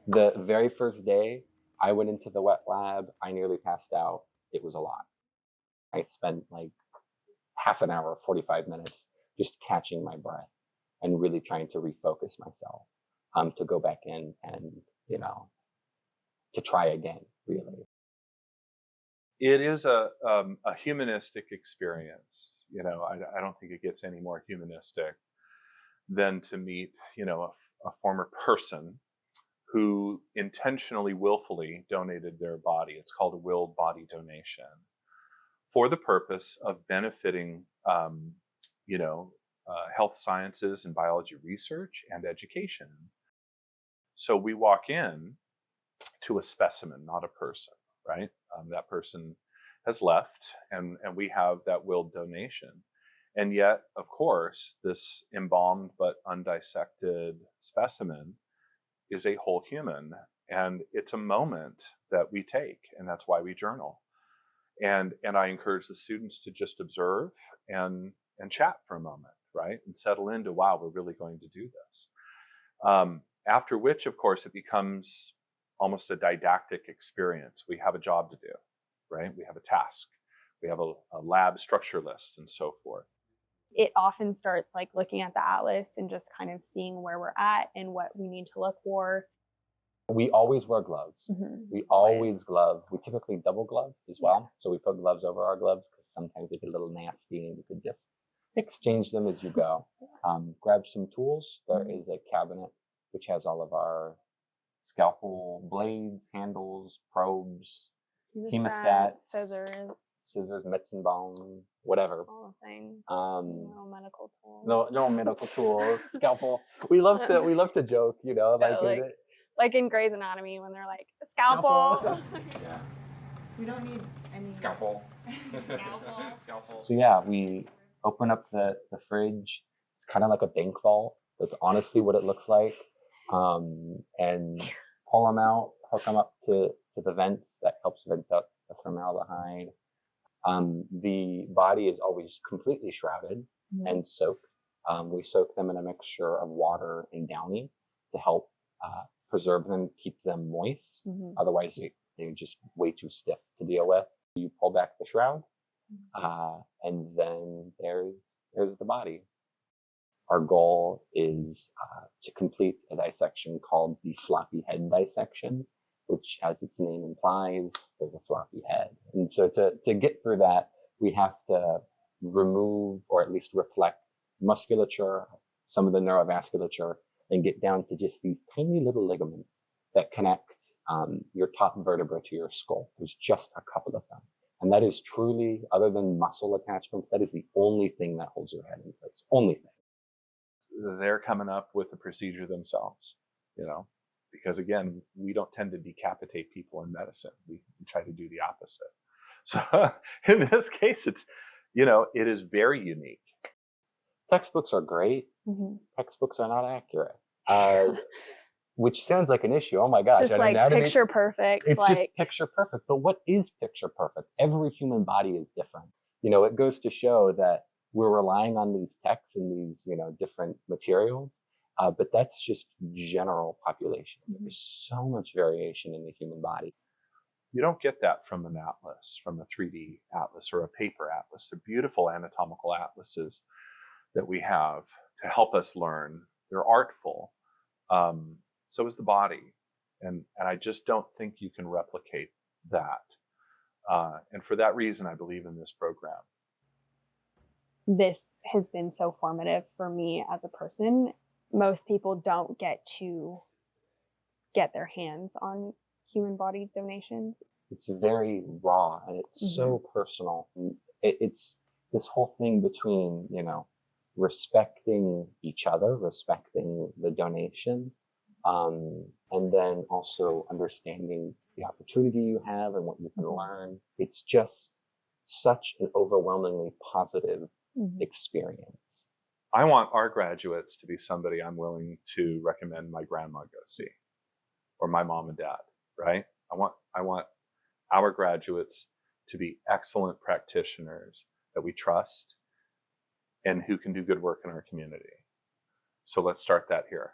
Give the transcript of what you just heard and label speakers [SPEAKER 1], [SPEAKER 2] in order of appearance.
[SPEAKER 1] The very first day I went into the wet lab, I nearly passed out. It was a lot. I spent like half an hour, 45 minutes just catching my breath and really trying to refocus myself, to go back in and, to try again, really.
[SPEAKER 2] It is a humanistic experience. I don't think it gets any more humanistic than to meet, a former person who intentionally, willfully donated their body. It's called a willed body donation for the purpose of benefiting, health sciences and biology research and education. So we walk in to a specimen, not a person, right? That person has left, and we have that willed donation. And yet, of course, this embalmed but undissected specimen is a whole human, and it's a moment that we take, and that's why we journal. And I encourage the students to just observe and chat for a moment, right? And settle into, wow, we're really going to do this. After which, of course, it becomes almost a didactic experience. We have a job to do, right? We have a task. We have a lab structure list and so forth.
[SPEAKER 3] It often starts like looking at the atlas and just kind of seeing where we're at and what we need to look for.
[SPEAKER 1] We always wear gloves. We always glove. We typically double glove as well. So we put gloves over our gloves because sometimes they get a little nasty and you could just exchange them as you go. Grab some tools. There is a cabinet which has all of our scalpel blades, handles, probes, hemostats, scissors, mitts and bone, whatever.
[SPEAKER 3] All the things.
[SPEAKER 1] No
[SPEAKER 3] medical tools.
[SPEAKER 1] No medical tools. Scalpel. We love to joke,
[SPEAKER 3] like in Grey's Anatomy when they're like scalpel.
[SPEAKER 1] Yeah.
[SPEAKER 4] We don't need any
[SPEAKER 1] scalpel.
[SPEAKER 4] Scalpel.
[SPEAKER 1] So yeah, we open up the fridge. It's kind of like a bank vault. That's honestly what it looks like. And pull them out, hook them up to the vents that helps vent up the formaldehyde. The body is always completely shrouded and soaked. We soak them in a mixture of water and downy to help preserve them, keep them moist. Otherwise, they're just way too stiff to deal with. You pull back the shroud, and then there's the body. Our goal is to complete a dissection called the Floppy Head Dissection, which, as its name implies, there's a floppy head. And so to get through that, we have to remove or at least reflect musculature, some of the neurovasculature, and get down to just these tiny little ligaments that connect your top vertebra to your skull. There's just a couple of them. And that is truly, other than muscle attachments, that is the only thing that holds your head in place. Only thing.
[SPEAKER 2] They're coming up with the procedure themselves, because again, we don't tend to decapitate people in medicine. We try to do the opposite. So in this case, it's, it is very unique.
[SPEAKER 1] Textbooks are great. Textbooks are not accurate, which sounds like an issue. Oh my gosh.
[SPEAKER 3] It's just like picture perfect.
[SPEAKER 1] It's just picture perfect. But what is picture perfect? Every human body is different. It goes to show that we're relying on these texts and these, different materials, but that's just general population. There's so much variation in the human body.
[SPEAKER 2] You don't get that from an atlas, from a 3D atlas or a paper atlas. They're beautiful anatomical atlases that we have to help us learn. They're artful. So is the body. And I just don't think you can replicate that. And for that reason, I believe in this program.
[SPEAKER 3] This has been so formative for me as a person. Most people don't get to get their hands on human body donations.
[SPEAKER 1] It's very raw and it's so personal. And it's this whole thing between, respecting each other, respecting the donation, and then also understanding the opportunity you have and what you can learn. It's just such an overwhelmingly positive experience.
[SPEAKER 2] I want our graduates to be somebody I'm willing to recommend my grandma go see, or my mom and dad, right? I want our graduates to be excellent practitioners that we trust and who can do good work in our community. So let's start that here.